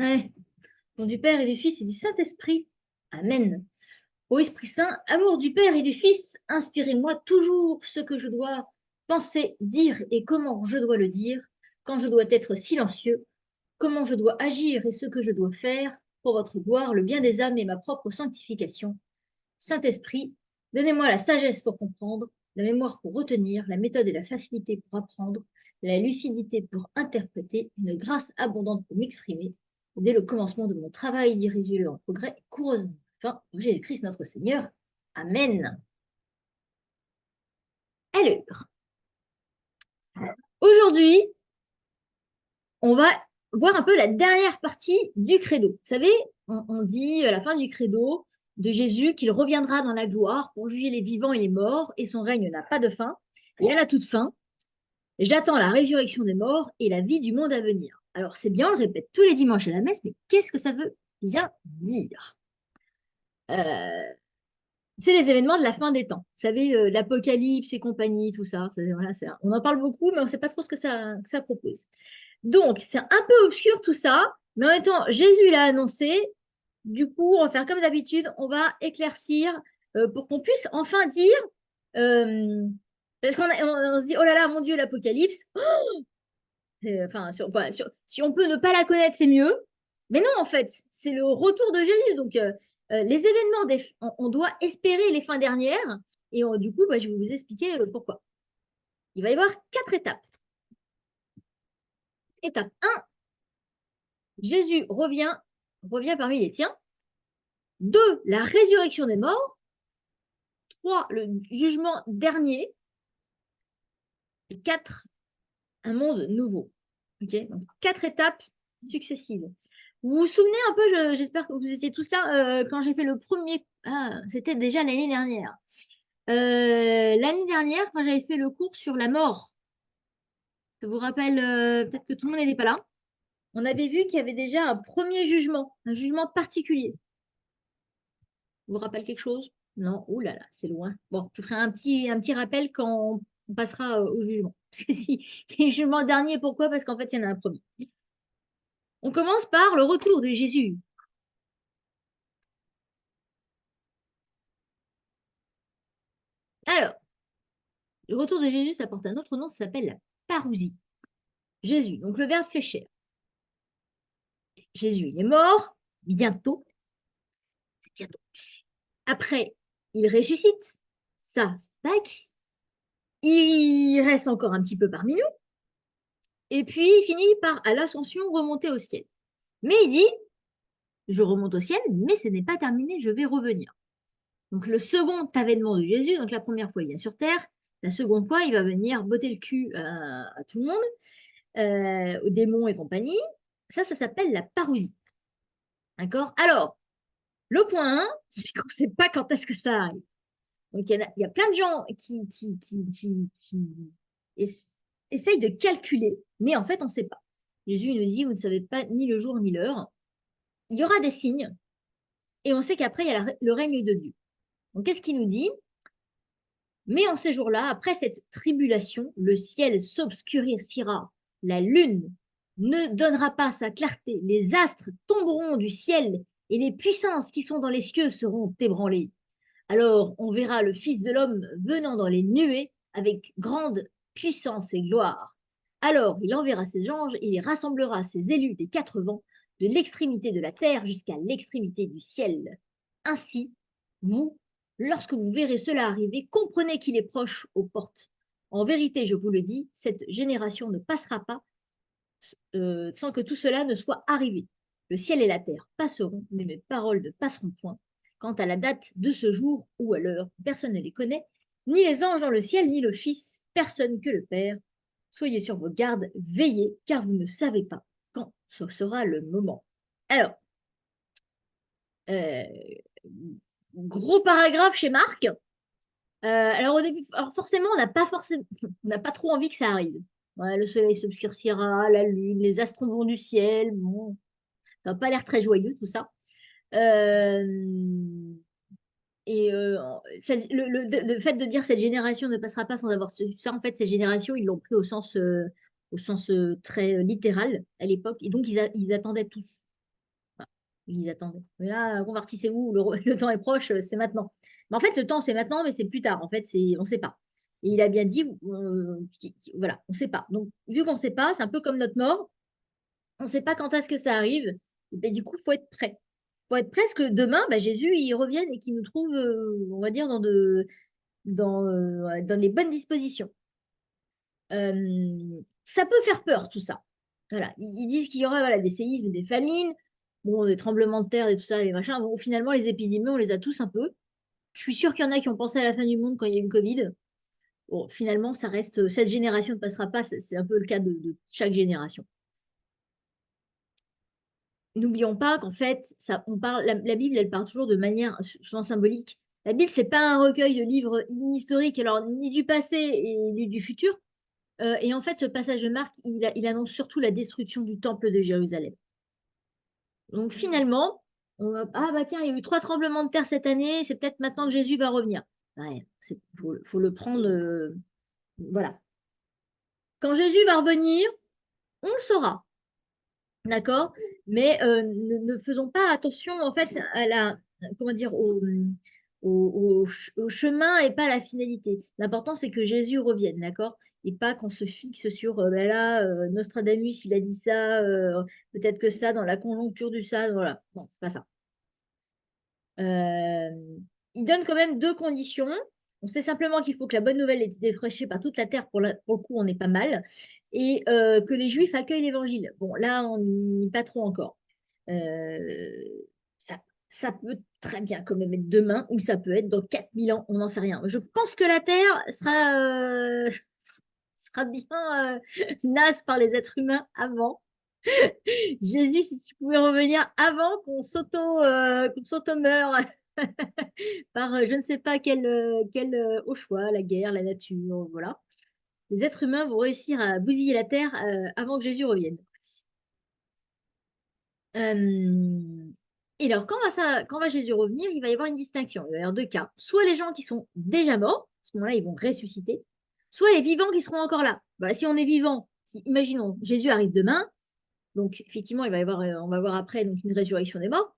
Ouais. Au nom du Père et du Fils et du Saint-Esprit. Amen. Ô Esprit Saint, amour du Père et du Fils, inspirez-moi toujours ce que je dois penser, dire et comment je dois le dire, quand je dois être silencieux, comment je dois agir et ce que je dois faire pour votre gloire, le bien des âmes et ma propre sanctification. Saint-Esprit, donnez-moi la sagesse pour comprendre, la mémoire pour retenir, la méthode et la facilité pour apprendre, la lucidité pour interpréter, une grâce abondante pour m'exprimer. Dès le commencement de mon travail, dirigez-le en progrès et couronne enfin par Jésus-Christ notre Seigneur. Amen. Alors, aujourd'hui, on va voir un peu la dernière partie du credo. Vous savez, on dit à la fin du credo de Jésus qu'il reviendra dans la gloire pour juger les vivants et les morts, et son règne n'a pas de fin. Et à la toute fin, j'attends la résurrection des morts et la vie du monde à venir. Alors c'est bien, on le répète tous les dimanches à la messe, mais qu'est-ce que ça veut bien dire? C'est les événements de la fin des temps. Vous savez, l'Apocalypse et compagnie, tout ça. Voilà, on en parle beaucoup, mais on ne sait pas trop ce que ça propose. Donc, c'est un peu obscur tout ça, mais en même temps, Jésus l'a annoncé. Du coup, on va faire comme d'habitude, on va éclaircir pour qu'on puisse enfin dire, euh, parce qu'on se dit, oh là là, mon Dieu, l'Apocalypse. Enfin, si on peut ne pas la connaître, c'est mieux. Mais non, en fait, c'est le retour de Jésus. Donc, les événements, on doit espérer les fins dernières. Et du coup, bah, je vais vous expliquer pourquoi. Il va y avoir 4 étapes. Étape 1, Jésus revient parmi les siens. 2, la résurrection des morts. 3, le jugement dernier. Et 4, un monde nouveau. Ok, donc 4 étapes successives. Vous vous souvenez un peu, j'espère que vous étiez tous là, quand j'ai fait le premier. Ah, c'était déjà l'année dernière. L'année dernière, quand j'avais fait le cours sur la mort, ça vous rappelle, peut-être que tout le monde n'était pas là, on avait vu qu'il y avait déjà un premier jugement, un jugement particulier. Vous vous rappelle quelque chose? Non? Ouh là là, c'est loin. Bon, je ferai un petit rappel quand on passera au jugement. Parce que si, le jugement dernier, pourquoi? Parce qu'en fait, il y en a un premier. On commence par le retour de Jésus. Alors, le retour de Jésus, ça porte un autre nom, ça s'appelle la parousie. Jésus, donc le verbe fait chair. Jésus, il est mort, bientôt, c'est bientôt. Après, il ressuscite, ça, tac. Il reste encore un petit peu parmi nous, et puis il finit par, à l'ascension, remonter au ciel. Mais il dit, je remonte au ciel, mais ce n'est pas terminé, je vais revenir. Donc le second avènement de Jésus, donc la première fois il vient sur terre, la seconde fois il va venir botter le cul à tout le monde, aux démons et compagnie. Ça s'appelle la parousie. D'accord? Alors, le point 1, c'est qu'on ne sait pas quand est-ce que ça arrive. Donc, il y a plein de gens qui essayent de calculer, mais en fait, on ne sait pas. Jésus nous dit, vous ne savez pas ni le jour ni l'heure. Il y aura des signes, et on sait qu'après, il y a le règne de Dieu. Donc, qu'est-ce qu'il nous dit? Mais en ces jours-là, après cette tribulation, le ciel s'obscurcira, la lune ne donnera pas sa clarté, les astres tomberont du ciel et les puissances qui sont dans les cieux seront ébranlées. Alors on verra le Fils de l'homme venant dans les nuées avec grande puissance et gloire. Alors il enverra ses anges et il rassemblera ses élus des 4 vents, de l'extrémité de la terre jusqu'à l'extrémité du ciel. Ainsi, vous, lorsque vous verrez cela arriver, comprenez qu'il est proche aux portes. En vérité, je vous le dis, cette génération ne passera pas sans que tout cela ne soit arrivé. Le ciel et la terre passeront, mais mes paroles ne passeront point. Quant à la date de ce jour ou à l'heure, personne ne les connaît, ni les anges dans le ciel, ni le Fils, personne que le Père. Soyez sur vos gardes, veillez, car vous ne savez pas quand ce sera le moment. Alors, euh, gros paragraphe chez Marc. Alors au début, alors forcément, on n'a pas trop envie que ça arrive. Ouais, le soleil s'obscurcira, la lune, les astres tomberont du ciel. Bon, ça n'a pas l'air très joyeux tout ça. Euh, et le fait de dire cette génération ne passera pas sans avoir ça, en fait, cette génération, ils l'ont pris au sens très littéral à l'époque. Et donc, ils attendaient tous. Ils attendaient. Mais là, convertissez-vous, le temps est proche, c'est maintenant. Mais en fait, le temps, c'est maintenant, mais c'est plus tard. En fait, on ne sait pas. Et il a bien dit, voilà, on ne sait pas. Donc, vu qu'on ne sait pas, c'est un peu comme notre mort. On ne sait pas quand est-ce que ça arrive. Et du coup, il faut être prêt. Il faut être prêt parce que demain, bah, Jésus, il revienne et qu'il nous trouve, on va dire, dans les bonnes dispositions. Ça peut faire peur, tout ça. Voilà. Ils disent qu'il y aura voilà, des séismes, des famines, bon, des tremblements de terre et tout ça, des machins. Bon, finalement, les épidémies, on les a tous un peu. Je suis sûre qu'il y en a qui ont pensé à la fin du monde quand il y a eu le Covid. Bon, finalement, ça reste, cette génération ne passera pas, c'est un peu le cas de chaque génération. N'oublions pas qu'en fait, la Bible, elle parle toujours de manière souvent symbolique. La Bible, c'est pas un recueil de livres historiques, alors ni du passé ni du futur. Et en fait, ce passage de Marc, il annonce surtout la destruction du temple de Jérusalem. Donc finalement, ah bah tiens, il y a eu 3 tremblements de terre cette année, c'est peut-être maintenant que Jésus va revenir. Ouais, faut le prendre, voilà. Quand Jésus va revenir, on le saura. D'accord? Mais ne faisons pas attention en fait à comment dire, au chemin et pas à la finalité. L'important c'est que Jésus revienne, d'accord? Et pas qu'on se fixe sur ben là, Nostradamus il a dit ça, peut-être que ça dans la conjoncture du ça, voilà. Non, c'est pas ça. Euh, il donne quand même 2 conditions. On sait simplement qu'il faut que la bonne nouvelle ait été défraîchée par toute la terre. Pour le coup, on n'est pas mal. Et que les Juifs accueillent l'Évangile. Bon, là, on n'y est pas trop encore. Euh, ça, ça peut très bien quand même être demain ou ça peut être dans 4000 ans. On n'en sait rien. Je pense que la terre sera bien naze par les êtres humains avant. Jésus, si tu pouvais revenir avant qu'on s'auto-meure par je ne sais pas quel au choix, la guerre, la nature, voilà. Les êtres humains vont réussir à bousiller la terre avant que Jésus revienne. Euh, et alors, quand va Jésus revenir, il va y avoir une distinction. Il va y avoir 2 cas. Soit les gens qui sont déjà morts, à ce moment-là, ils vont ressusciter, soit les vivants qui seront encore là. Bah, si on est vivant, imaginons, Jésus arrive demain, donc effectivement, on va voir après donc, une résurrection des morts.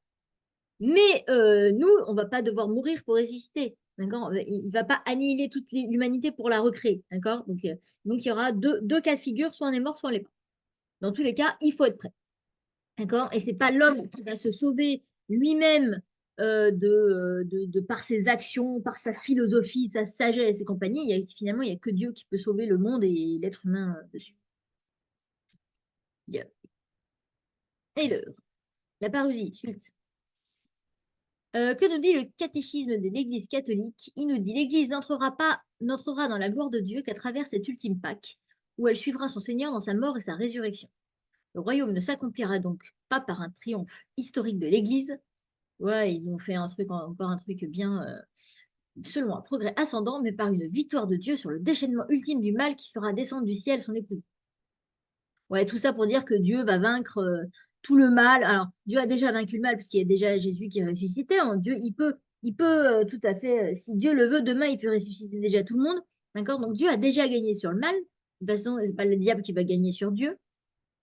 Mais nous, on va pas devoir mourir pour ressusciter. D'accord? Il ne va pas annihiler toute l'humanité pour la recréer. D'accord? Donc, il y aura deux cas de figure, soit on est mort, soit on l'est pas. Dans tous les cas, il faut être prêt. D'accord? Et c'est pas l'homme qui va se sauver lui-même par ses actions, par sa philosophie, sa sagesse et compagnie. Finalement, il n'y a que Dieu qui peut sauver le monde et l'être humain dessus. Yeah. Et l'heure. La parousie, suite. Que nous dit le catéchisme de l'Église catholique? Il nous dit l'Église n'entrera dans la gloire de Dieu qu'à travers cette ultime Pâque, où elle suivra son Seigneur dans sa mort et sa résurrection. Le royaume ne s'accomplira donc pas par un triomphe historique de l'Église. Voilà, ils ont fait encore un truc bien, selon un progrès ascendant, mais par une victoire de Dieu sur le déchaînement ultime du mal qui fera descendre du ciel son époux. Ouais, tout ça pour dire que Dieu va vaincre tout le mal. Alors, Dieu a déjà vaincu le mal parce qu'il y a déjà Jésus qui est ressuscité. Hein. Dieu, il peut tout à fait, si Dieu le veut, demain, il peut ressusciter déjà tout le monde. D'accord? Donc, Dieu a déjà gagné sur le mal. De toute façon, c'est pas le diable qui va gagner sur Dieu.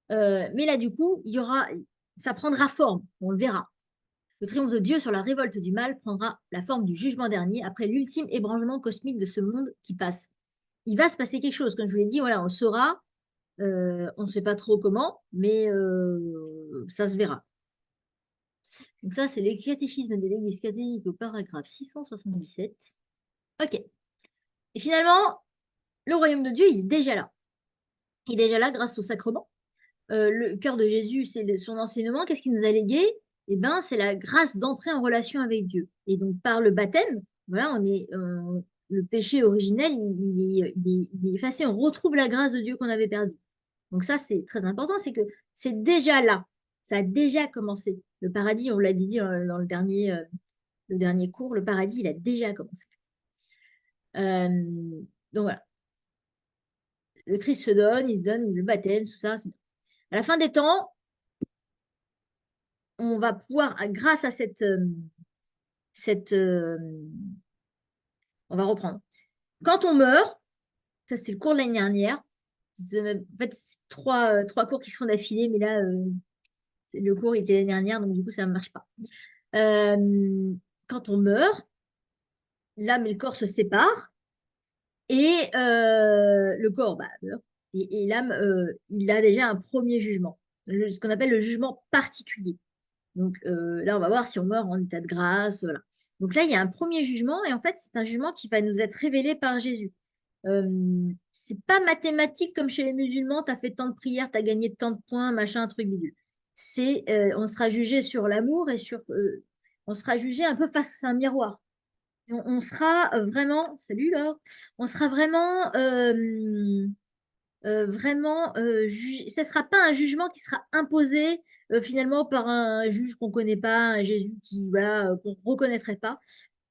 Mais là, du coup, ça prendra forme. On le verra. Le triomphe de Dieu sur la révolte du mal prendra la forme du jugement dernier après l'ultime ébranlement cosmique de ce monde qui passe. Il va se passer quelque chose. Comme je vous l'ai dit, voilà, on le saura. On ne sait pas trop comment, mais ça se verra. Donc ça, c'est le catéchisme de l'Église catholique au paragraphe 677. Ok. Et finalement, le royaume de Dieu, il est déjà là. Il est déjà là grâce au sacrement. Le cœur de Jésus, c'est son enseignement. Qu'est-ce qu'il nous a légué? Eh ben, c'est la grâce d'entrer en relation avec Dieu. Et donc, par le baptême, voilà, le péché originel, il est effacé. On retrouve la grâce de Dieu qu'on avait perdue. Donc ça, c'est très important, c'est que c'est déjà là. Ça a déjà commencé. Le paradis, on l'a dit dans le dernier cours, le paradis, il a déjà commencé. Donc voilà, le Christ se donne, il donne le baptême, tout ça. À la fin des temps, on va pouvoir, grâce à cette on va reprendre. Quand on meurt, ça c'était le cours de l'année dernière, en fait, c'est trois cours qui se font d'affilée, mais là, Le cours était l'année dernière, donc du coup, ça ne marche pas. Quand on meurt, l'âme et le corps se séparent et le corps meurt. Et l'âme, il a déjà un premier jugement, ce qu'on appelle le jugement particulier. Donc là, on va voir si on meurt en état de grâce. Voilà. Donc là, il y a un premier jugement et en fait, c'est un jugement qui va nous être révélé par Jésus. C'est pas mathématique comme chez les musulmans, tu as fait tant de prières, tu as gagné tant de points, machin, un truc bidule. On sera jugé sur l'amour et on sera jugé un peu face à un miroir. On sera vraiment, salut Laure, on sera vraiment, ce ne sera pas un jugement qui sera imposé finalement par un juge qu'on ne connaît pas, un Jésus voilà, qu'on ne reconnaîtrait pas.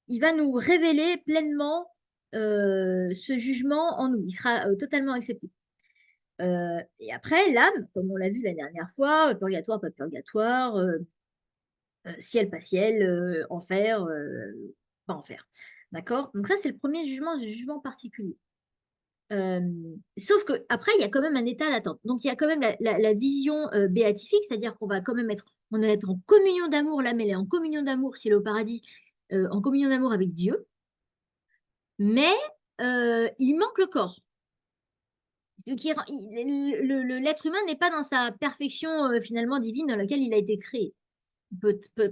Il va nous révéler pleinement ce jugement en nous. Il sera totalement accepté. Et après, l'âme, comme on l'a vu la dernière fois, purgatoire, pas purgatoire, ciel, pas ciel, enfer, pas enfer. D'accord? Donc ça, c'est le premier jugement, le jugement particulier. Euh, Sauf qu'après, il y a quand même un état d'attente. Donc, il y a quand même la vision béatifique, c'est-à-dire qu'on va quand même on va être en communion d'amour, l'âme, elle est en communion d'amour, si elle est au paradis, en communion d'amour avec Dieu, mais il manque le corps. L'être humain n'est pas dans sa perfection finalement divine dans laquelle il a été créé.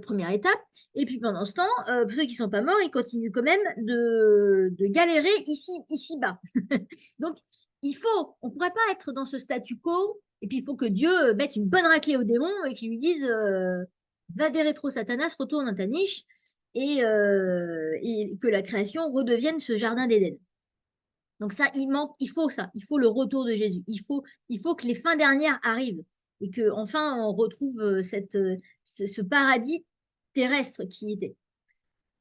Première étape. Et puis pendant ce temps, pour ceux qui ne sont pas morts, ils continuent quand même de galérer ici-bas. Donc, on ne pourrait pas être dans ce statu quo. Et puis, il faut que Dieu mette une bonne raclée au démon et qu'il lui dise va des rétro Satanas, retourne dans ta niche et que la création redevienne ce jardin d'Éden. Donc ça, il faut ça, il faut le retour de Jésus. Il faut que les fins dernières arrivent et que enfin on retrouve ce paradis terrestre qui était.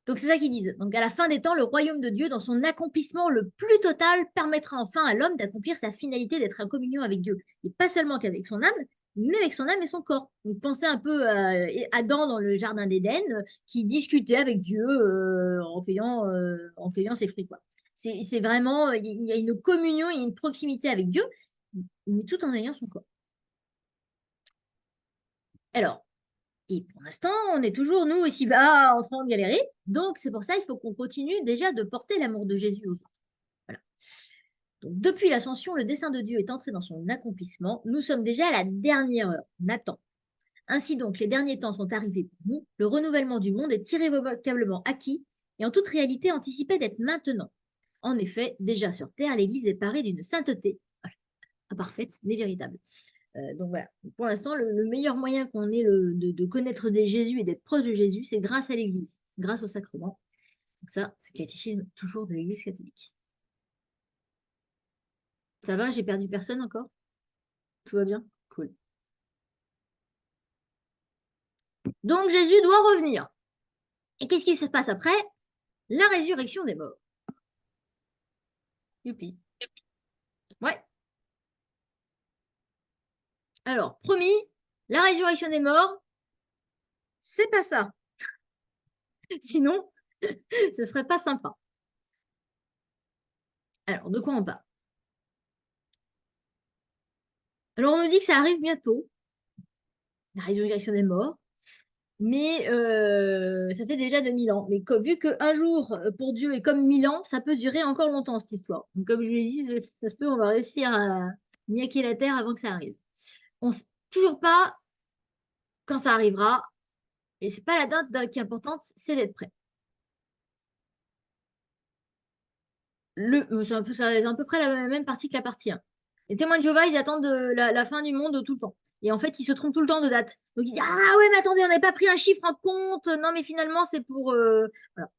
Donc c'est ça qu'ils disent. Donc à la fin des temps, le royaume de Dieu, dans son accomplissement le plus total, permettra enfin à l'homme d'accomplir sa finalité d'être en communion avec Dieu. Et pas seulement qu'avec son âme, mais avec son âme et son corps. Donc pensez un peu à Adam dans le jardin d'Éden, qui discutait avec Dieu en cueillant ses fruits, quoi. C'est vraiment, il y a une communion, il y a une proximité avec Dieu, mais tout en ayant son corps. Alors, et pour l'instant, on est toujours, nous, ici-bas, en train de galérer. Donc, c'est pour ça qu'il faut qu'on continue déjà de porter l'amour de Jésus aux autres. Voilà. Donc, depuis l'ascension, le dessein de Dieu est entré dans son accomplissement. Nous sommes déjà à la dernière heure. On attend. Ainsi donc, les derniers temps sont arrivés pour nous. Le renouvellement du monde est irrévocablement acquis et en toute réalité anticipé d'être maintenant. En effet, déjà sur Terre, l'Église est parée d'une sainteté imparfaite, mais véritable. Donc voilà, pour l'instant, le meilleur moyen qu'on ait de connaître des Jésus et d'être proche de Jésus, c'est grâce à l'Église, grâce au sacrement. Donc ça, c'est le catéchisme toujours de l'Église catholique. Ça va, j'ai perdu personne encore? Tout va bien? Cool. Donc Jésus doit revenir. Et qu'est-ce qui se passe après? La résurrection des morts. Youpi. Ouais. Alors, promis, la résurrection des morts, c'est pas ça. Sinon, ce serait pas sympa. Alors, de quoi on parle? Alors, on nous dit que ça arrive bientôt, la résurrection des morts, mais ça fait déjà 2000 ans. Mais vu qu'un jour pour Dieu est comme 1000 ans, ça peut durer encore longtemps, cette histoire. Donc, comme je l'ai dit, ça se peut, on va réussir à niaquer la Terre avant que ça arrive. On ne sait toujours pas quand ça arrivera, et c'est pas la date qui est importante, c'est d'être prêt. C'est à peu près la même partie que la partie 1. Les témoins de Jéhovah, ils attendent la fin du monde tout le temps. Et en fait, ils se trompent tout le temps de date. Donc, ils disent ah ouais, mais attendez, on n'avait pas pris un chiffre en compte. Non, mais finalement, c'est pour. Voilà.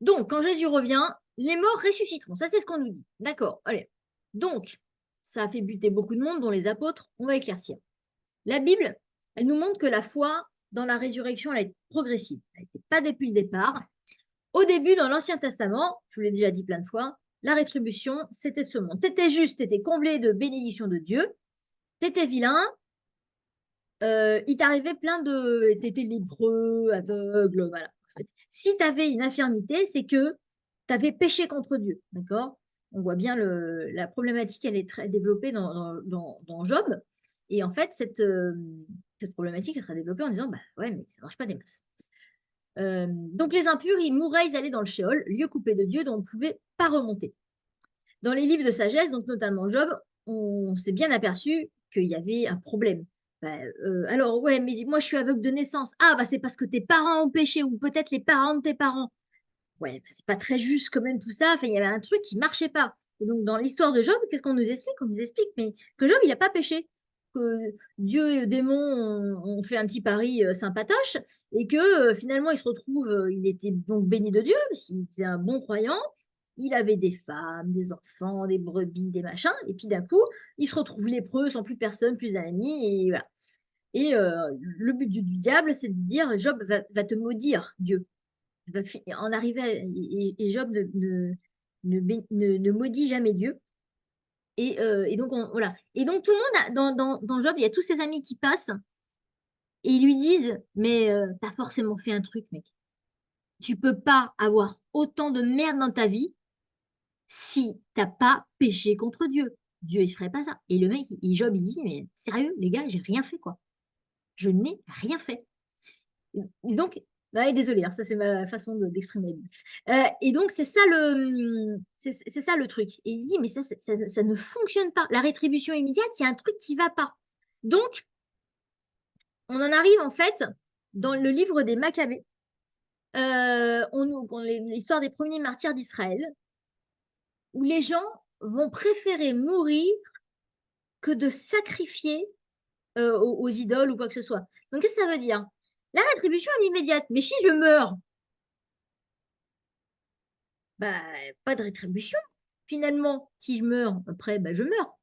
Donc, quand Jésus revient, les morts ressusciteront. Ça, c'est ce qu'on nous dit. D'accord, allez. Donc, ça a fait buter beaucoup de monde, dont les apôtres. On va éclaircir. La Bible, elle nous montre que la foi dans la résurrection, elle est progressive. Elle n'était pas depuis le départ. Au début, dans l'Ancien Testament, je vous l'ai déjà dit plein de fois, la rétribution, c'était de ce monde. T'étais juste, t'étais comblé de bénédictions de Dieu, t'étais vilain, il t'arrivait plein de... T'étais lépreux, aveugle, voilà. En fait, si t'avais une infirmité, c'est que t'avais péché contre Dieu, d'accord? On voit bien la problématique, elle est très développée dans Job. Et en fait, cette problématique sera développée en disant, bah ouais, mais ça ne marche pas des masses. Donc les impurs, ils mourraient, ils allaient dans le Sheol, lieu coupé de Dieu dont on ne pouvait pas remonter. Dans les livres de sagesse, donc notamment Job, on s'est bien aperçu qu'il y avait un problème. Bah, alors, ouais, mais moi je suis aveugle de naissance. Ah, bah c'est parce que tes parents ont péché, ou peut-être les parents de tes parents. Ouais, bah, c'est pas très juste quand même tout ça. Enfin, il y avait un truc qui marchait pas. Et donc, dans l'histoire de Job, qu'est-ce qu'on nous explique? On nous explique mais que Job, il n'a pas péché. Que Dieu et le démon ont fait un petit pari sympatoche et que finalement, il se retrouve, il était donc béni de Dieu, parce qu'il était un bon croyant. Il avait des femmes, des enfants, des brebis, des machins. Et puis d'un coup, il se retrouve lépreux, sans plus personne, plus un ami. Et voilà. Et le but du diable, c'est de dire Job va te maudire, Dieu en arriver et Job ne maudit jamais Dieu. Et donc, voilà. Et donc, tout le monde, dans Job, il y a tous ses amis qui passent et ils lui disent, mais t'as forcément fait un truc, mec. Tu peux pas avoir autant de merde dans ta vie si t'as pas péché contre Dieu. Dieu, il ferait pas ça. Et le mec, Job, il dit, mais sérieux, les gars, j'ai rien fait, quoi. Je n'ai rien fait. Donc, ouais, désolé, ça c'est ma façon d'exprimer. Et donc, c'est ça le truc. Et il dit, mais ça ne fonctionne pas. La rétribution immédiate, il y a un truc qui ne va pas. Donc, on en arrive en fait dans le livre des Maccabées, l'histoire des premiers martyrs d'Israël, où les gens vont préférer mourir que de sacrifier aux idoles ou quoi que ce soit. Donc, qu'est-ce que ça veut dire? La rétribution est immédiate. Mais si je meurs, bah, pas de rétribution. Finalement, si je meurs, après, bah, je meurs.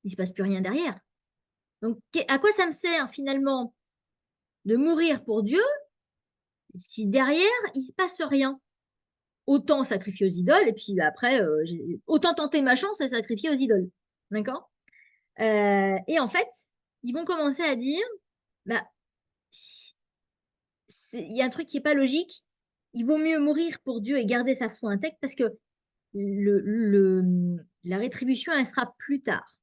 Il ne se passe plus rien derrière. Donc, à quoi ça me sert finalement de mourir pour Dieu si derrière, il ne se passe rien? Autant sacrifier aux idoles et puis après, autant tenter ma chance et sacrifier aux idoles. D'accord? Et en fait, ils vont commencer à dire, bah, il y a un truc qui n'est pas logique. Il vaut mieux mourir pour Dieu et garder sa foi intacte parce que la rétribution, elle sera plus tard.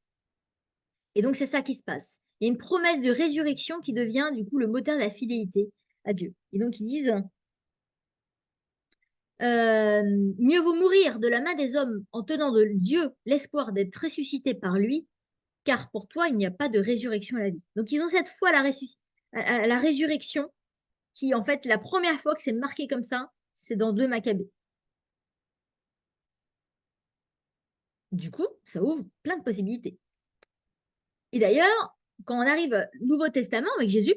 Et donc, c'est ça qui se passe. Il y a une promesse de résurrection qui devient du coup le moteur de la fidélité à Dieu. Et donc, ils disent, mieux vaut mourir de la main des hommes en tenant de Dieu l'espoir d'être ressuscité par lui, car pour toi, il n'y a pas de résurrection à la vie. Donc, ils ont cette foi à la résurrection, qui en fait, la première fois que c'est marqué comme ça, c'est dans 2 Maccabées. Du coup, ça ouvre plein de possibilités. Et d'ailleurs, quand on arrive au Nouveau Testament avec Jésus,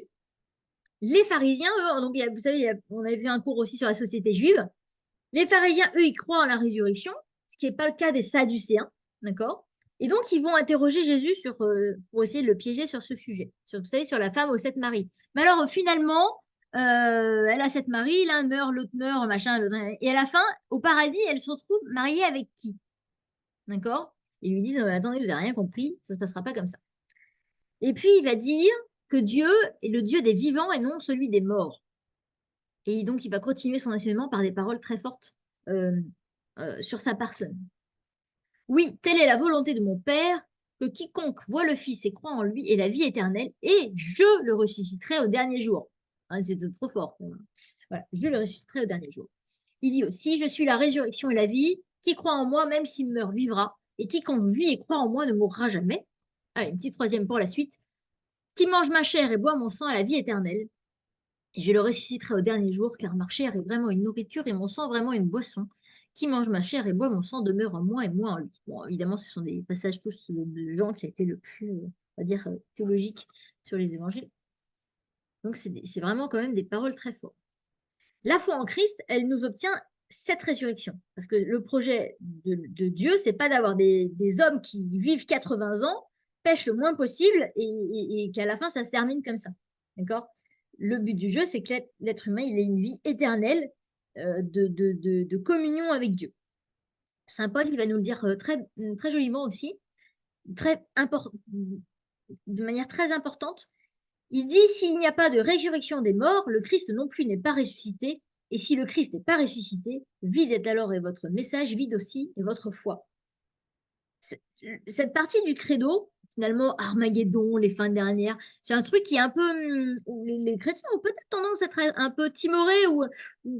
les pharisiens, eux, donc vous savez, on avait fait un cours aussi sur la société juive. Les pharisiens, eux, ils croient en la résurrection, ce qui n'est pas le cas des sadducéens, d'accord? Et donc, ils vont interroger Jésus pour essayer de le piéger sur ce sujet, vous savez, sur la femme aux 7 maris. Mais alors, finalement, elle a 7 maris, l'un meurt, l'autre meurt, machin, et à la fin, au paradis, elle se retrouve mariée avec qui? D'accord? Ils lui disent, attendez, vous n'avez rien compris, ça ne se passera pas comme ça. Et puis, il va dire que Dieu est le Dieu des vivants et non celui des morts. Et donc, il va continuer son enseignement par des paroles très fortes sur sa personne. Oui, telle est la volonté de mon Père, que quiconque voit le Fils et croit en lui ait la vie éternelle, et je le ressusciterai au dernier jour. Hein, c'était trop fort. Voilà, je le ressusciterai au dernier jour. Il dit aussi, je suis la résurrection et la vie, qui croit en moi, même s'il meurt, vivra, et quiconque vit et croit en moi ne mourra jamais. Allez, une petite troisième pour la suite. Qui mange ma chair et boit mon sang à la vie éternelle, et je le ressusciterai au dernier jour, car ma chair est vraiment une nourriture et mon sang vraiment une boisson. Qui mange ma chair et boit mon sang demeure en moi et moi en lui. Bon, évidemment, ce sont des passages tous de gens qui a été le plus, on va dire, théologique sur les évangiles. Donc, c'est vraiment quand même des paroles très fortes. La foi en Christ, elle nous obtient cette résurrection. Parce que le projet de Dieu, c'est pas d'avoir des hommes qui vivent 80 ans, pêchent le moins possible et qu'à la fin, ça se termine comme ça. D'accord? Le but du jeu, c'est que l'être humain, il ait une vie éternelle de communion avec Dieu. Saint Paul, il va nous le dire très joliment aussi, de manière très importante. Il dit, s'il n'y a pas de résurrection des morts, le Christ non plus n'est pas ressuscité. Et si le Christ n'est pas ressuscité, vide est alors et votre message, vide aussi et votre foi. Cette partie du credo, finalement, Armageddon, les fins dernières. C'est un truc qui est un peu. Où les chrétiens ont peut-être tendance à être un peu timorés ou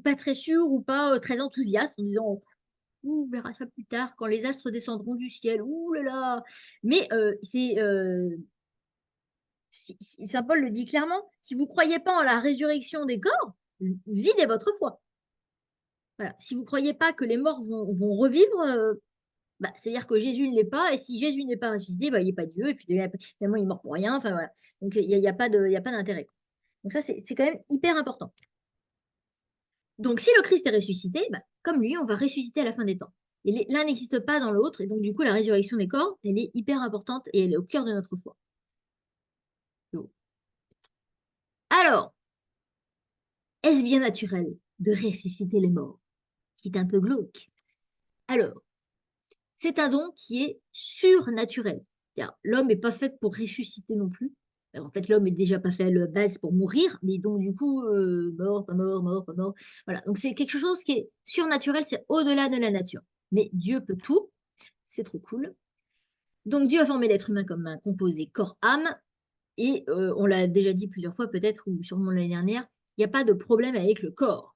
pas très sûrs ou pas très enthousiastes en disant on verra ça plus tard quand les astres descendront du ciel. Ouh là là. Mais Saint Paul le dit clairement, si vous ne croyez pas en la résurrection des corps, videz votre foi. Voilà. Si vous ne croyez pas que les morts vont revivre, bah, c'est-à-dire que Jésus ne l'est pas, et si Jésus n'est pas ressuscité, bah, il n'est pas Dieu, et puis finalement il est mort pour rien. Enfin voilà. Donc il n'y a pas d'intérêt. Donc ça, c'est quand même hyper important. Donc si le Christ est ressuscité, bah, comme lui, on va ressusciter à la fin des temps. Et l'un n'existe pas dans l'autre, et donc du coup, la résurrection des corps, elle est hyper importante et elle est au cœur de notre foi. Alors, est-ce bien naturel de ressusciter les morts? Qui est un peu glauque. Alors, c'est un don qui est surnaturel. L'homme n'est pas fait pour ressusciter non plus. Alors, en fait, l'homme est déjà pas fait à la base pour mourir, mais donc du coup, mort, pas mort, mort, pas mort. Voilà, donc c'est quelque chose qui est surnaturel, c'est au-delà de la nature. Mais Dieu peut tout, c'est trop cool. Donc Dieu a formé l'être humain comme un composé corps-âme, et on l'a déjà dit plusieurs fois peut-être, ou sûrement l'année dernière, il n'y a pas de problème avec le corps.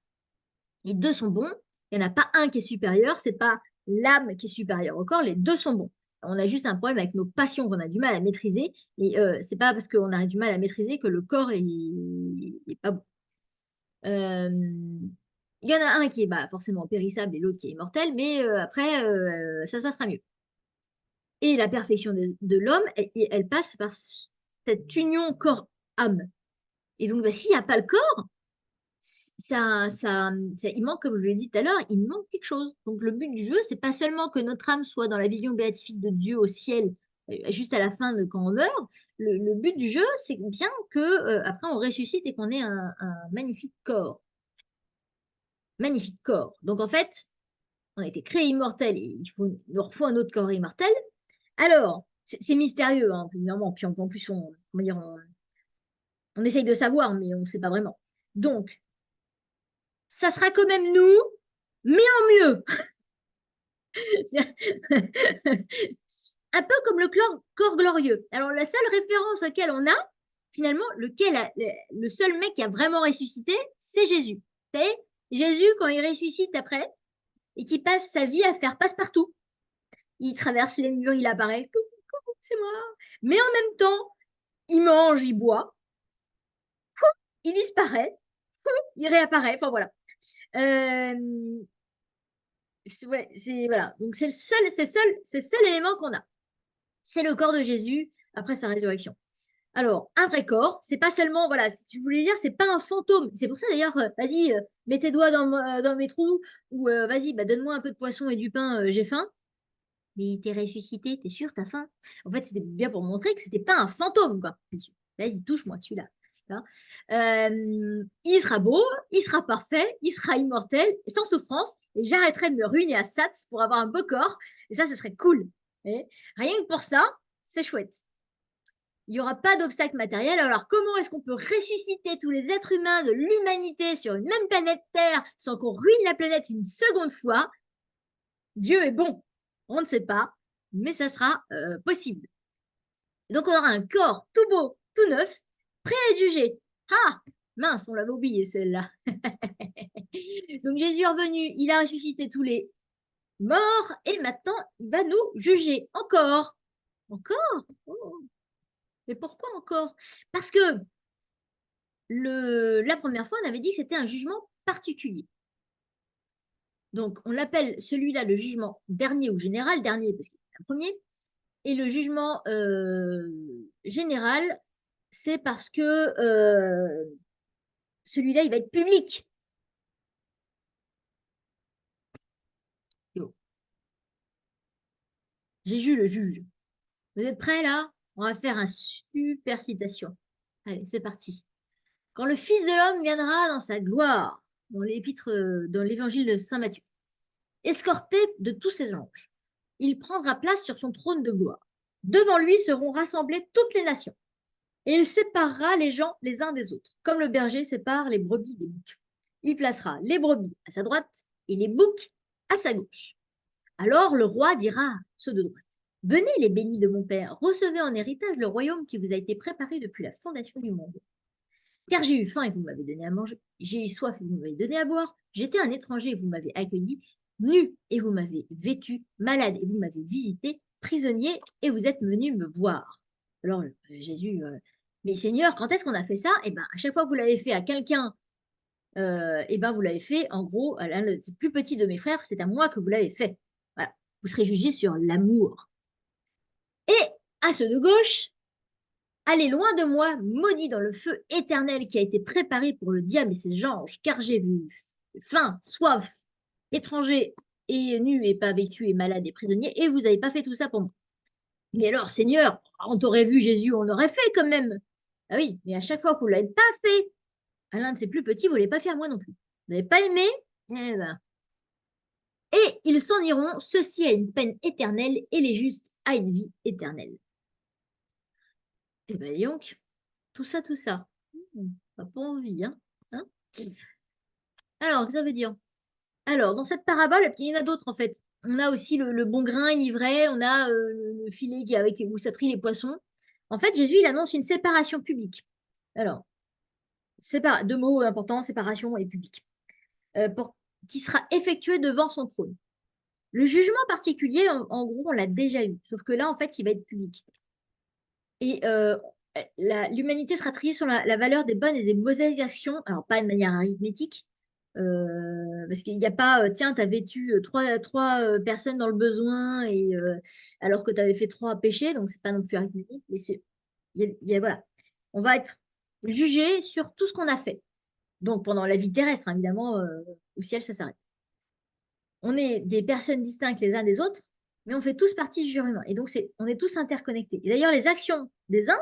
Les deux sont bons. Il n'y en a pas un qui est supérieur. C'est pas l'âme qui est supérieure au corps. Les deux sont bons. On a juste un problème avec nos passions qu'on a du mal à maîtriser. Et c'est pas parce qu'on a du mal à maîtriser que le corps est pas bon. Euh, il y en a un qui est forcément périssable et l'autre qui est immortel, mais après, ça se passera mieux. Et la perfection de l'homme, elle passe par cette union corps-âme. Et donc, s'il n'y a pas le corps, il manque, comme je l'ai dit tout à l'heure, il manque quelque chose. Donc le but du jeu, c'est pas seulement que notre âme soit dans la vision béatifique de Dieu au ciel, juste à la fin de quand on meurt. Le but du jeu, c'est bien que après on ressuscite et qu'on ait un magnifique corps. Magnifique corps. Donc en fait, on a été créé immortel et il nous refaut un autre corps immortel. Alors, c'est mystérieux, hein, évidemment. Puis en plus, comment dire, on essaye de savoir, mais on ne sait pas vraiment. Donc, ça sera quand même nous, mais en mieux. Un peu comme le corps glorieux. Alors, la seule référence auquel on a, finalement, le seul mec qui a vraiment ressuscité, c'est Jésus. Vous savez, Jésus, quand il ressuscite après, et qu'il passe sa vie à faire passe-partout, il traverse les murs, il apparaît, coucou, c'est moi. Mais en même temps, il mange, il boit, il disparaît, il réapparaît. Enfin, voilà. Ouais, voilà. Donc, c'est le seul élément qu'on a. C'est le corps de Jésus après sa résurrection. Alors, un vrai corps, c'est pas seulement, voilà, si tu voulais dire, c'est pas un fantôme. C'est pour ça d'ailleurs, vas-y, mets tes doigts dans mes trous, ou vas-y, donne-moi un peu de poisson et du pain, j'ai faim. Mais t'es ressuscité, t'es sûr, t'as faim? En fait, c'était bien pour montrer que c'était pas un fantôme, quoi. Vas-y, touche-moi, celui-là. Il sera beau, il sera parfait, il sera immortel, sans souffrance, et j'arrêterai de me ruiner à Sats pour avoir un beau corps, et ça, ce serait cool. Et rien que pour ça, c'est chouette. Il n'y aura pas d'obstacle matériel. Alors, comment est-ce qu'on peut ressusciter tous les êtres humains de l'humanité sur une même planète Terre sans qu'on ruine la planète une seconde fois? Dieu est bon. On ne sait pas, mais ça sera possible. Donc, on aura un corps tout beau, tout neuf, prêt à être jugé. Ah, mince, on l'avait oublié celle-là. Donc, Jésus est revenu, il a ressuscité tous les morts et maintenant, il va nous juger encore. Encore? Oh. Mais pourquoi encore? Parce que la première fois, on avait dit que c'était un jugement particulier. Donc, on l'appelle celui-là le jugement dernier ou général, dernier parce qu'il est un premier. Et le jugement général, c'est parce que celui-là, il va être public. Jésus le juge. Vous êtes prêts là? On va faire un super citation. Allez, c'est parti. Quand le Fils de l'homme viendra dans sa gloire, dans l'épître, dans l'évangile de Saint Matthieu, escorté de tous ses anges, il prendra place sur son trône de gloire. Devant lui seront rassemblées toutes les nations. Et il séparera les gens les uns des autres, comme le berger sépare les brebis des boucs. Il placera les brebis à sa droite et les boucs à sa gauche. Alors le roi dira à ceux de droite, Venez, les bénis de mon Père, recevez en héritage le royaume qui vous a été préparé depuis la fondation du monde. Car j'ai eu faim et vous m'avez donné à manger, j'ai eu soif et vous m'avez donné à boire, j'étais un étranger et vous m'avez accueilli, nu et vous m'avez vêtu, malade et vous m'avez visité, prisonnier et vous êtes venu me voir. Alors Jésus, mais Seigneur, quand est-ce qu'on a fait ça? Eh bien, à chaque fois que vous l'avez fait à quelqu'un, eh ben, vous l'avez fait, en gros, à l'un des plus petits de mes frères, c'est à moi que vous l'avez fait. Voilà. Vous serez jugé sur l'amour. Et à ceux de gauche, allez loin de moi, maudit dans le feu éternel qui a été préparé pour le diable et ses anges, car j'ai vu faim, soif, étranger et nu et pas vêtu et malade et prisonnier, et vous n'avez pas fait tout ça pour moi. Mais alors, Seigneur, on t'aurait vu Jésus, on aurait fait quand même. Ah oui, mais à chaque fois que vous ne l'avez pas fait à l'un de ses plus petits, vous ne l'avez pas fait à moi non plus. Vous n'avez pas aimé, eh ben. Et ils s'en iront, ceux-ci à une peine éternelle et les justes à une vie éternelle. Et bien donc, tout ça, pas pour envie, hein, hein. Alors, ça veut dire. Alors, dans cette parabole, il y en a d'autres en fait. On a aussi le bon grain ivraie, on a le filet qui est avec où ça trie les poissons. En fait, Jésus, il annonce une séparation publique. Alors, deux mots importants, séparation et public, qui sera effectuée devant son trône. Le jugement particulier, en gros, on l'a déjà eu, sauf que là, en fait, il va être public. Et l'humanité sera triée sur la valeur des bonnes et des mauvaises actions, alors pas de manière arithmétique, parce qu'il n'y a pas, tiens, tu as vêtu trois personnes dans le besoin, et, alors que tu avais fait trois péchés, donc c'est pas non plus arithmétique. Mais voilà. On va être jugé sur tout ce qu'on a fait. Donc pendant la vie terrestre, hein, évidemment, au ciel, ça s'arrête. On est des personnes distinctes les uns des autres, mais on fait tous partie du genre humain. Et donc, on est tous interconnectés. Et d'ailleurs, les actions des uns,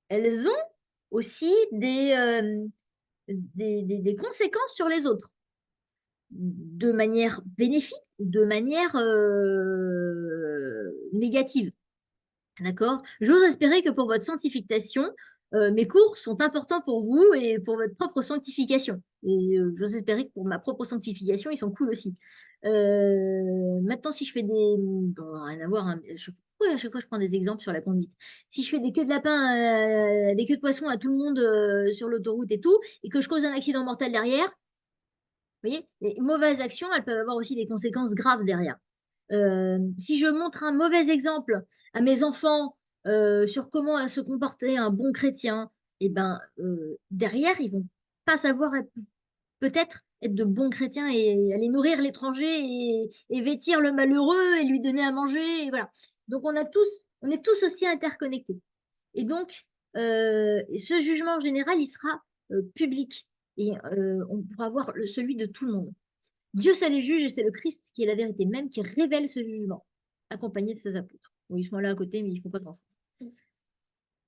elles ont aussi des conséquences sur les autres, de manière bénéfique ou de manière négative. D'accord? J'ose espérer que pour votre sanctification, mes cours sont importants pour vous et pour votre propre sanctification. Et j'ose espérer que pour ma propre sanctification, ils sont cool aussi. Maintenant, si je fais des... Bon, rien à voir, hein, pourquoi à chaque fois je prends des exemples sur la conduite? Si je fais des queues de lapin, des queues de poisson à tout le monde sur l'autoroute et tout, et que je cause un accident mortel derrière, vous voyez, les mauvaises actions, elles peuvent avoir aussi des conséquences graves derrière. Si je montre un mauvais exemple à mes enfants sur comment se comporter un bon chrétien, et ben derrière, ils vont pas savoir peut-être être de bons chrétiens et aller nourrir l'étranger et vêtir le malheureux et lui donner à manger. Et voilà. Donc on est tous aussi interconnectés. Et donc, ce jugement général, il sera public et on pourra voir celui de tout le monde. Dieu seul est juge et c'est le Christ qui est la vérité même qui révèle ce jugement, accompagné de ses apôtres. Oui, ils sont là à côté, mais ils ne font pas grand-chose.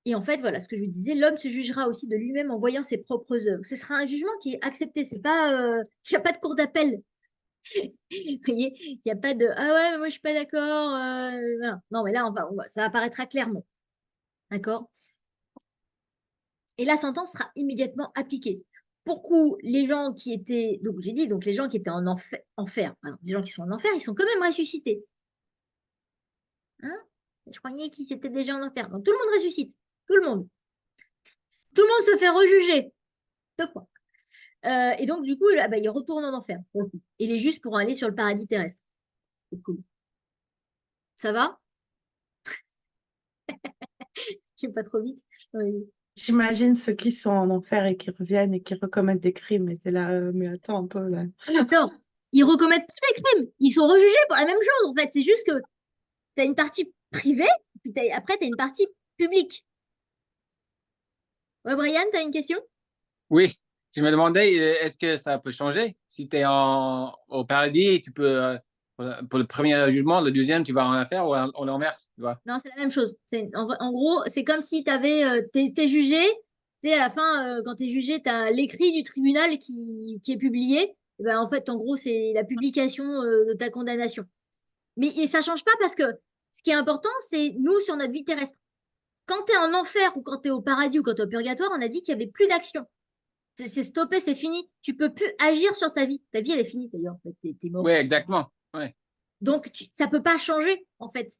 Et en fait, voilà ce que je vous disais, l'homme se jugera aussi de lui-même en voyant ses propres œuvres. Ce sera un jugement qui est accepté. C'est pas, il n'y a pas de cour d'appel. Vous voyez, il n'y a pas de ah ouais, mais moi je suis pas d'accord. Voilà. Non, mais là, ça apparaîtra clairement. D'accord? Et la sentence sera immédiatement appliquée. Pour coup, les gens qui étaient, donc j'ai dit, donc les gens qui étaient en enfer, pardon, les gens qui sont en enfer, ils sont quand même ressuscités. Hein? Je croyais qu'ils étaient déjà en enfer. Donc tout le monde ressuscite. Tout le monde. Tout le monde se fait rejuger. Deux fois. Et donc, du coup, là, bah, ils retournent en enfer. Et les justes pourront aller sur le paradis terrestre. C'est cool. Ça va? Je vais pas trop vite. Oui. J'imagine ceux qui sont en enfer et qui reviennent et qui recommettent des crimes. Et t'es là, mais attends un peu là. Non, ils recommettent pas des crimes. Ils sont rejugés pour la même chose, en fait. C'est juste que tu as une partie privée, puis après, tu as une partie publique. Ouais, Brian, tu as une question? Oui, je me demandais, est-ce que ça peut changer? Si tu es au paradis, tu peux, pour le premier jugement, le deuxième, tu vas en enfer ou on l'inverse, tu vois? Non, c'est la même chose. En gros, c'est comme si tu avais, t'es jugé. Tu sais, à la fin, quand tu es jugé, tu as l'écrit du tribunal qui est publié. Et ben, en fait, en gros, c'est la publication de ta condamnation. Mais et ça change pas parce que ce qui est important, c'est nous sur notre vie terrestre. Quand tu es en enfer ou quand tu es au paradis ou quand tu es au purgatoire, on a dit qu'il n'y avait plus d'action. C'est stoppé, c'est fini. Tu peux plus agir sur ta vie. Ta vie, elle est finie d'ailleurs. En fait, t'es mort. Oui, exactement. Ouais. Donc, ça peut pas changer, en fait.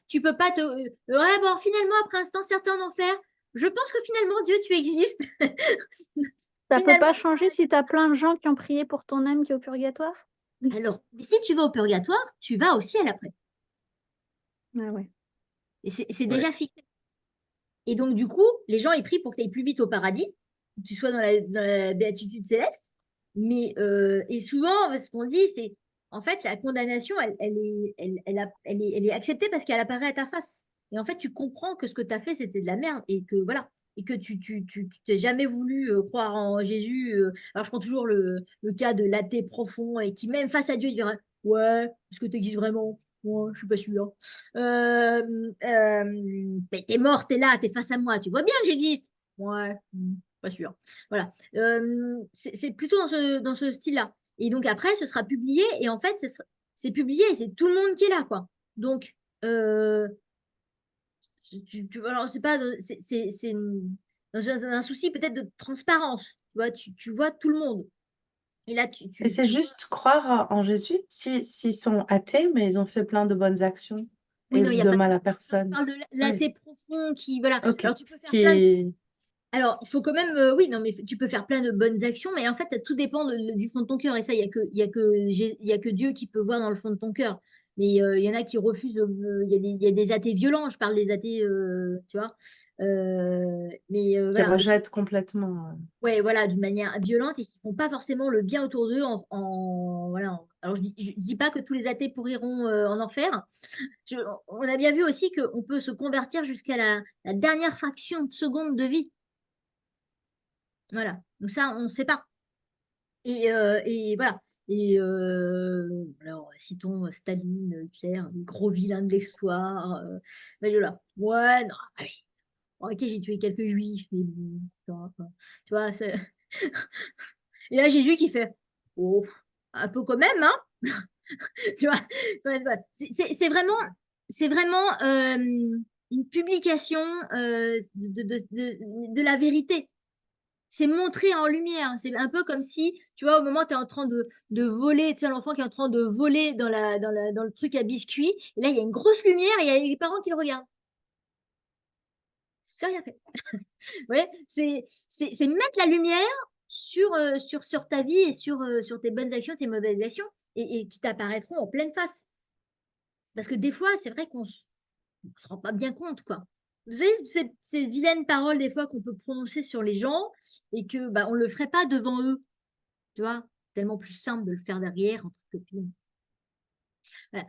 Tu peux pas te. Ouais, bon, finalement, après un instant certain en enfer, je pense que finalement, Dieu, tu existes. Ça peut Finalement. pas changer si tu as plein de gens qui ont prié pour ton âme qui est au purgatoire? Alors, mais si tu vas au purgatoire, tu vas au ciel après. Ah ouais. Et c'est Ouais. déjà fixé. Et donc, du coup, les gens, ils prient pour que tu ailles plus vite au paradis, que tu sois dans la béatitude céleste. Mais, et souvent, ce qu'on dit, c'est, en fait, la condamnation, elle est acceptée parce qu'elle apparaît à ta face. Et en fait, tu comprends que ce que tu as fait, c'était de la merde. Et que, voilà. Et que tu t'es jamais voulu croire en Jésus. Alors, je prends toujours le cas de l'athée profond et qui, même face à Dieu, dirait, ouais, est-ce que tu existes vraiment? Moi, je suis pas sûr. Mais t'es mort, t'es là, t'es face à moi. Tu vois bien que j'existe. Ouais, pas sûr. Voilà. C'est plutôt dans ce style-là. Et donc après, ce sera publié. Et en fait, c'est publié et c'est tout le monde qui est là, quoi. Donc, alors, c'est pas, c'est dans un souci peut-être de transparence. Tu vois, tu vois tout le monde. Et là, Et c'est juste croire en Jésus s'ils sont athées, mais ils ont fait plein de bonnes actions oui, et non, il n'y a de pas de. mal à Je personne. parle de Oui, l'athée profond qui, voilà. ok. Alors, tu peux faire plein de. Qui... Alors, il faut quand même, oui, non, mais tu peux faire plein de bonnes actions, mais en fait, tout dépend du fond de ton cœur. Et ça, il y a que Dieu qui peut voir dans le fond de ton cœur. Mais il y en a qui refusent, il y a des athées violents, je parle des athées, tu vois. Mais qui voilà, rejettent complètement. ouais, voilà, d'une manière violente et qui font pas forcément le bien autour d'eux. Voilà. Alors, je dis pas que tous les athées pourriront en enfer. Je- on a bien vu aussi qu'on peut se convertir jusqu'à la dernière fraction de seconde de vie. Voilà. Donc ça, on ne sait pas. Et voilà. Et alors, citons Staline, Hitler, le gros vilain de l'histoire. Mais voilà. Ouais, non, allez. Bon, ok, j'ai tué quelques juifs, mais bon, ça va, quoi. Tu vois, et là, Jésus qui fait, oh, un peu quand même, hein? Tu vois, ouais, ouais. C'est vraiment une publication de la vérité. C'est montré en lumière. C'est un peu comme si, tu vois, au moment où tu es en train de voler, tu sais, l'enfant qui est en train de voler dans le truc à biscuits, et là, il y a une grosse lumière et il y a les parents qui le regardent. C'est rien fait. Ouais, c'est mettre la lumière sur ta vie et sur tes bonnes actions, tes mauvaises actions, et qui t'apparaîtront en pleine face. Parce que des fois, c'est vrai qu'on ne se rend pas bien compte, quoi. Vous savez, ces vilaines paroles, des fois, qu'on peut prononcer sur les gens et que bah, on ne le ferait pas devant eux. Tu vois, tellement plus simple de le faire derrière entre copines. Voilà.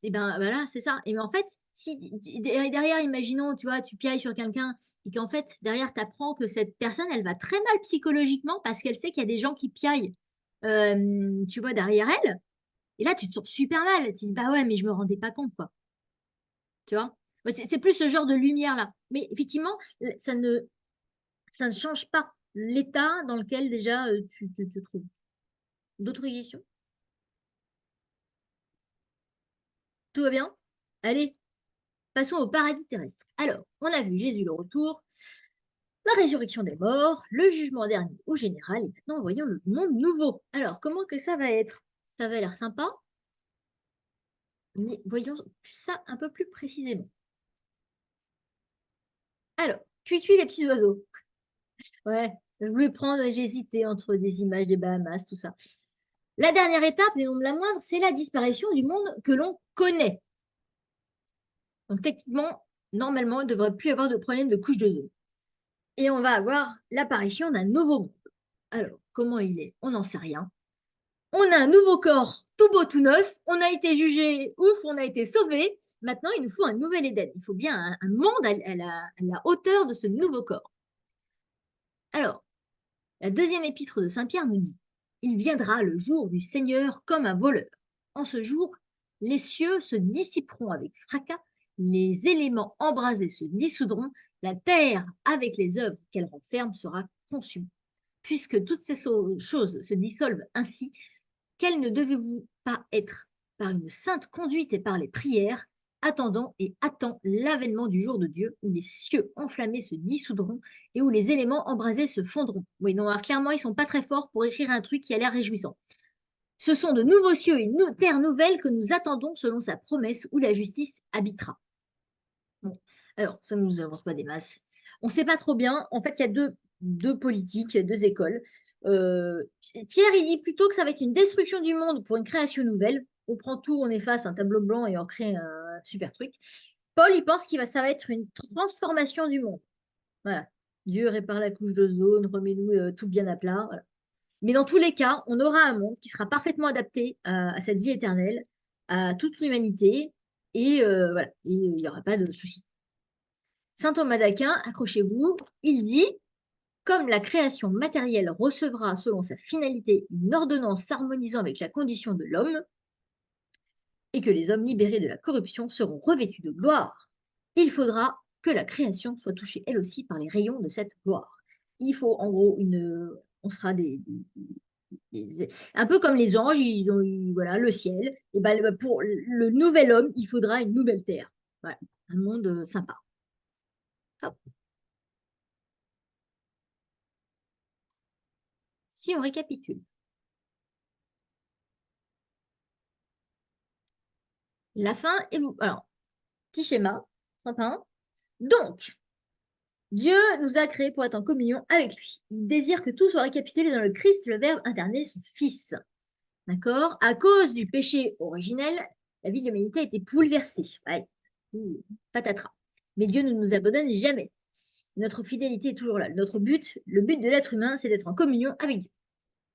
Et ben voilà, c'est ça. Et ben, en fait, si derrière, imaginons, tu vois, tu piailles sur quelqu'un et qu'en fait, derrière, tu apprends que cette personne, elle va très mal psychologiquement parce qu'elle sait qu'il y a des gens qui piaillent, tu vois, derrière elle. Et là, tu te sens super mal. Tu te dis, bah ouais, mais je me rendais pas compte, quoi. Tu vois? Ouais, c'est plus ce genre de lumière-là. Mais effectivement, ça ne change pas l'état dans lequel déjà tu te trouves. D'autres questions? Tout va bien? Allez, passons au paradis terrestre. Alors, on a vu Jésus le retour, la résurrection des morts, le jugement dernier au général, et maintenant voyons le monde nouveau. Alors, comment que ça va être? Ça va l'air sympa, mais voyons ça un peu plus précisément. Alors, cuit les petits oiseaux. Ouais, je voulais prendre, j'ai hésité entre des images des Bahamas, tout ça. La dernière étape, mais non de la moindre, c'est la disparition du monde que l'on connaît. Donc, techniquement, normalement, il ne devrait plus y avoir de problème de couche de d'ozone. Et on va avoir l'apparition d'un nouveau monde. Alors, comment il est? On n'en sait rien. On a un nouveau corps, tout beau, tout neuf. On a été jugé, ouf, on a été sauvé. Maintenant, il nous faut un nouvel Éden. Il faut bien un monde à la hauteur de ce nouveau corps. Alors, la deuxième épître de Saint Pierre nous dit, il viendra le jour du Seigneur comme un voleur. En ce jour, les cieux se dissiperont avec fracas, les éléments embrasés se dissoudront, la terre, avec les œuvres qu'elle renferme, sera consumée. Puisque toutes ces choses se dissolvent ainsi, quelle ne devez-vous pas être, par une sainte conduite et par les prières, attendant et attend l'avènement du jour de Dieu, où les cieux enflammés se dissoudront et où les éléments embrasés se fondront. Oui, non, alors clairement, ils sont pas très forts pour écrire un truc qui a l'air réjouissant. Ce sont de nouveaux cieux et une terre nouvelle que nous attendons selon sa promesse où la justice habitera. Bon, alors, ça ne nous avance pas des masses. On ne sait pas trop bien. En fait, il y a deux politiques, deux écoles. Pierre, il dit plutôt que ça va être une destruction du monde pour une création nouvelle. On prend tout, on efface un tableau blanc et on crée un super truc. Paul, il pense ça va être une transformation du monde. Voilà. Dieu répare la couche d'ozone, remet-nous tout bien à plat. Voilà. Mais dans tous les cas, on aura un monde qui sera parfaitement adapté à cette vie éternelle, à toute l'humanité, et voilà, et il n'y aura pas de soucis. Saint Thomas d'Aquin, accrochez-vous, il dit, comme la création matérielle recevra selon sa finalité une ordonnance s'harmonisant avec la condition de l'homme, et que les hommes libérés de la corruption seront revêtus de gloire, il faudra que la création soit touchée elle aussi par les rayons de cette gloire. Il faut en gros on sera un peu comme les anges, ils ont eu voilà, le ciel. Et ben, pour le nouvel homme, il faudra une nouvelle terre. Voilà, un monde sympa. Hop. Si on récapitule. La fin est... Alors, petit schéma, sympa. Donc, Dieu nous a créés pour être en communion avec lui. Il désire que tout soit récapitulé dans le Christ, le Verbe incarné, son Fils. D'accord? À cause du péché originel, la vie de l'humanité a été bouleversée. Ouais. Patatras. Mais Dieu ne nous abandonne jamais. Notre fidélité est toujours là. Le but de l'être humain, c'est d'être en communion avec Dieu.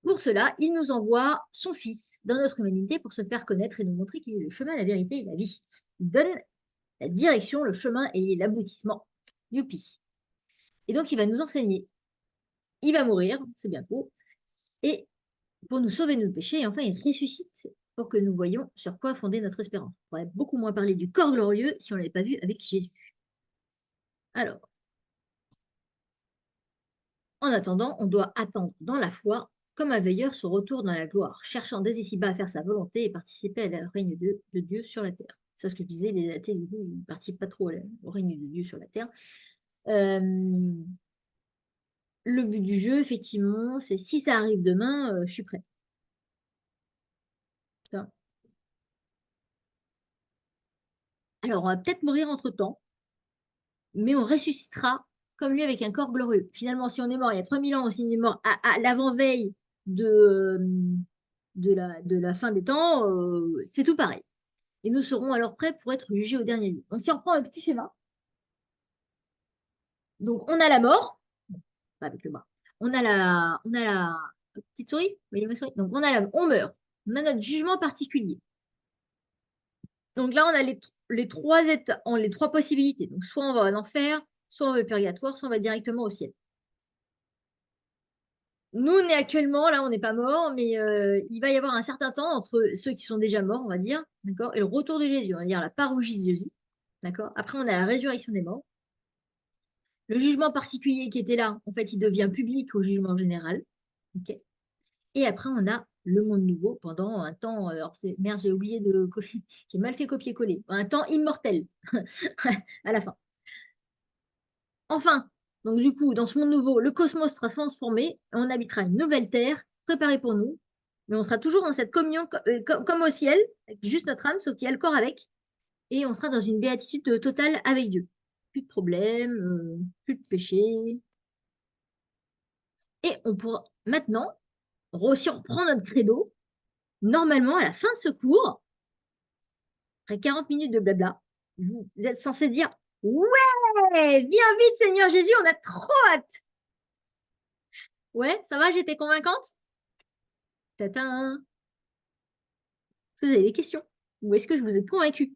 Pour cela, il nous envoie son Fils dans notre humanité pour se faire connaître et nous montrer qu'il est le chemin, la vérité et la vie. Il donne la direction, le chemin et l'aboutissement. Youpi. Et donc, il va nous enseigner. Il va mourir, c'est bientôt. Et pour nous sauver de nos péchés, et enfin, il ressuscite pour que nous voyions sur quoi fonder notre espérance. On pourrait beaucoup moins parler du corps glorieux si on ne l'avait pas vu avec Jésus. Alors, en attendant, on doit attendre dans la foi, comme un veilleur son retour dans la gloire, cherchant dès ici-bas à faire sa volonté et participer à la règne de Dieu sur la terre. C'est ce que je disais, les athées, du coup, ils ne participent pas trop au règne de Dieu sur la terre. Le but du jeu, effectivement, c'est si ça arrive demain, je suis prêt. Alors, on va peut-être mourir entre-temps, mais on ressuscitera comme lui avec un corps glorieux. Finalement, si on est mort il y a 3000 ans, ou si on est mort à l'avant-veille de la fin des temps, c'est tout pareil. Et nous serons alors prêts pour être jugés au dernier lieu. Donc, si on prend un petit schéma, donc on a la mort, pas avec le bras, on a la petite souris, vous voyez ma souris. Donc, on meurt, on a notre jugement particulier. Donc là, on a les trois possibilités. Donc, soit on va en enfer, soit on va au purgatoire, soit on va directement au ciel. Nous, on est actuellement, là, on n'est pas mort, mais il va y avoir un certain temps entre ceux qui sont déjà morts, on va dire, d'accord, et le retour de Jésus, on va dire la parousie de Jésus, d'accord. Après, on a la résurrection des morts. Le jugement particulier qui était là, en fait, il devient public au jugement général, ok. Et après, on a le monde nouveau pendant un temps. Alors, merde, j'ai oublié de copier, j'ai mal fait copier-coller. Un temps immortel à la fin. Enfin, donc du coup, dans ce monde nouveau, le cosmos sera transformé, et on habitera une nouvelle terre préparée pour nous, mais on sera toujours dans cette communion comme au ciel, avec juste notre âme, sauf qu'il y a le corps avec, et on sera dans une béatitude totale avec Dieu. Plus de problèmes, plus de péché. Et on pourra maintenant, si on reprend notre credo, normalement, à la fin de ce cours, après 40 minutes de blabla, vous êtes censé dire ouais, viens vite, Seigneur Jésus, on a trop hâte. Ouais, ça va, j'étais convaincante? Tatin. Est-ce que vous avez des questions? Ou est-ce que je vous ai convaincu?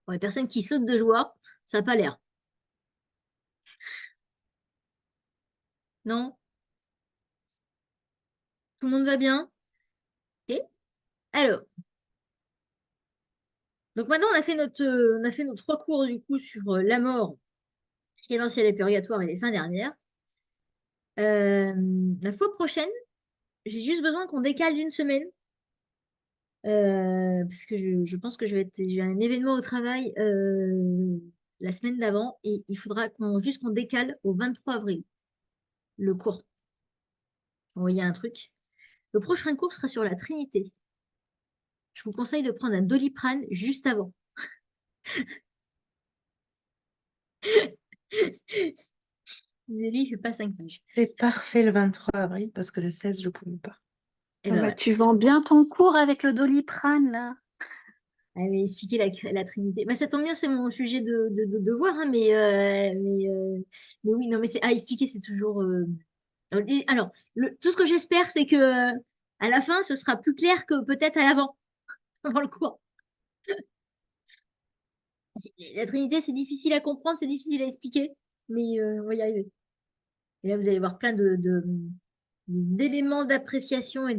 Pour les personnes qui sautent de joie, ça n'a pas l'air. Non? Tout le monde va bien? Ok. Alors, donc maintenant on a fait nos 3 cours du coup sur la mort, ciel ancien et purgatoire et les fins dernières. La fois prochaine, j'ai juste besoin qu'on décale d'une semaine. Parce que je pense que j'ai un événement au travail la semaine d'avant et il faudra juste qu'on décale au 23 avril. le cours. Il y a un truc. Le prochain cours sera sur la Trinité. Je vous conseille de prendre un Doliprane juste avant. Désolée, je fais pas 5 pages. C'est parfait le 23 avril parce que le 16, je ne pouvais pas. Et Ah ben bah, voilà. tu vends bien ton cours avec le Doliprane, là. Elle m'a expliqué la Trinité. Bah, ça tombe bien, c'est mon sujet de devoir, hein, mais oui, non, mais c'est à expliquer, c'est toujours. Alors, tout ce que j'espère, c'est que à la fin, ce sera plus clair que peut-être à l'avant, avant le cours. La Trinité, c'est difficile à comprendre, c'est difficile à expliquer, mais on va y arriver. Et là, vous allez voir plein d'éléments d'appréciation et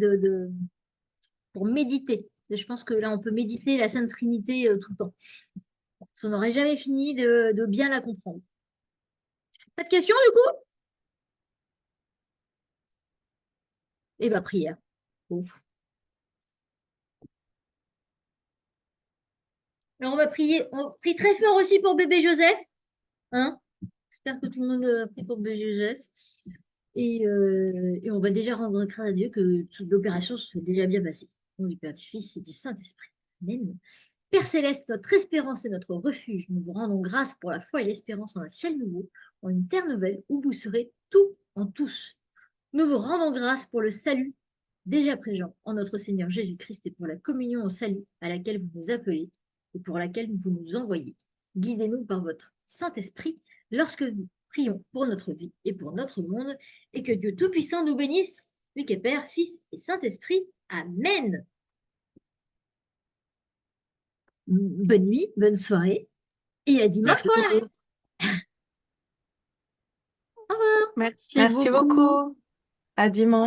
pour méditer. Et je pense que là, on peut méditer la Sainte Trinité tout le temps. On n'aurait jamais fini de bien la comprendre. Pas de questions du coup? Eh bien, prière. Ouf. Alors, on va prier. On prie très fort aussi pour bébé Joseph. Hein? J'espère que tout le monde prie pour bébé Joseph. Et on va déjà rendre grâce à Dieu que toute l'opération se soit déjà bien passée. Au nom du Père, du Fils et du Saint-Esprit. Amen. Père Céleste, notre espérance et notre refuge, nous vous rendons grâce pour la foi et l'espérance en un ciel nouveau, en une terre nouvelle où vous serez tout en tous. Nous vous rendons grâce pour le salut déjà présent en notre Seigneur Jésus-Christ et pour la communion au salut à laquelle vous nous appelez et pour laquelle vous nous envoyez. Guidez-nous par votre Saint-Esprit lorsque nous prions pour notre vie et pour notre monde, et que Dieu Tout-Puissant nous bénisse, lui qui est Père, Fils et Saint-Esprit. Amen. Bonne nuit, bonne soirée, et à dimanche Merci pour la beaucoup. messe. Au revoir. Merci Merci beaucoup. beaucoup. À dimanche.